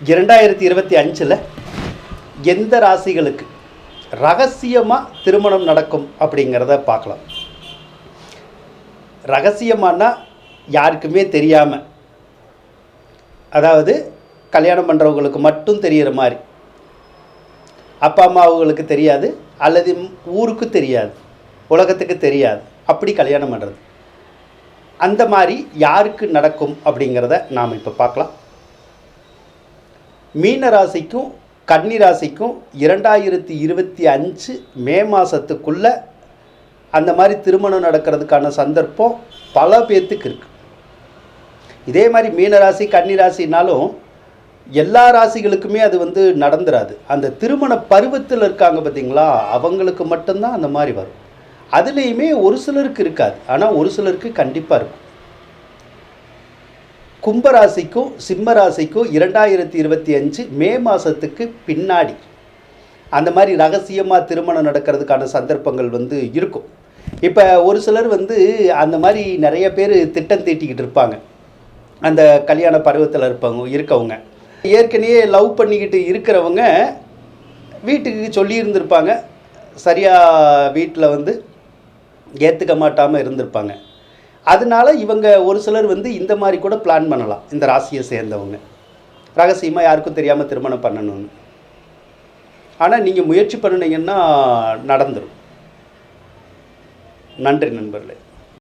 2025 எந்த ராசிகளுக்கு ரகசியமாக திருமணம் நடக்கும் அப்படிங்கிறத பார்க்கலாம். ரகசியமானா யாருக்குமே தெரியாமல், அதாவது கல்யாணம் பண்ணுறவங்களுக்கு மட்டும் தெரிகிற மாதிரி, அப்பா அம்மாவுங்களுக்கு தெரியாது, அல்லது ஊருக்கு தெரியாது, உலகத்துக்கு தெரியாது, அப்படி கல்யாணம் பண்ணுறது. அந்த மாதிரி யாருக்கு நடக்கும் அப்படிங்கிறத நாம் இப்போ பார்க்கலாம். மீன ராசிக்கும் கன்னி ராசிக்கும் 2025 மே மாதத்துக்குள்ளே அந்த மாதிரி திருமணம் நடக்கிறதுக்கான சந்தர்ப்பம் பல பேர்த்துக்கு இருக்குது. இதே மாதிரி மீன ராசி கன்னி ராசினாலும் எல்லா ராசிகளுக்குமே அது நடந்துராது. அந்த திருமண பருவத்தில் இருக்காங்க பார்த்திங்களா, அவங்களுக்கு மட்டும்தான் அந்த மாதிரி வரும். அதுலேயுமே ஒரு சிலருக்கு இருக்காது, ஆனால் ஒரு சிலருக்கு கண்டிப்பாக இருக்கும். கும்பராசிக்கும் சிம்ம ராசிக்கும் 2025 மே மாதத்துக்கு பின்னாடி அந்த மாதிரி ரகசியமாக திருமணம் நடக்கிறதுக்கான சந்தர்ப்பங்கள் இருக்கும். இப்போ ஒரு சிலர் அந்த மாதிரி நிறைய பேர் திட்டம் தீட்டிக்கிட்டு இருப்பாங்க. அந்த கல்யாண பருவத்தில் இருக்கவங்க ஏற்கனவே லவ் பண்ணிக்கிட்டு இருக்கிறவங்க வீட்டுக்கு சொல்லியிருந்திருப்பாங்க, சரியாக வீட்டில் ஏற்றுக்க மாட்டாமல் இருந்திருப்பாங்க. அதனால இவங்க ஒரு சிலர் இந்த மாதிரி கூட பிளான் பண்ணலாம். இந்த ராசியை சேர்ந்தவங்க ரகசியமாக யாருக்கும் தெரியாமல் திருமணம் பண்ணணும்னு. ஆனால் நீங்கள் முயற்சி பண்ணினீங்கன்னா நடந்துடும். நன்றி நண்பர்களே.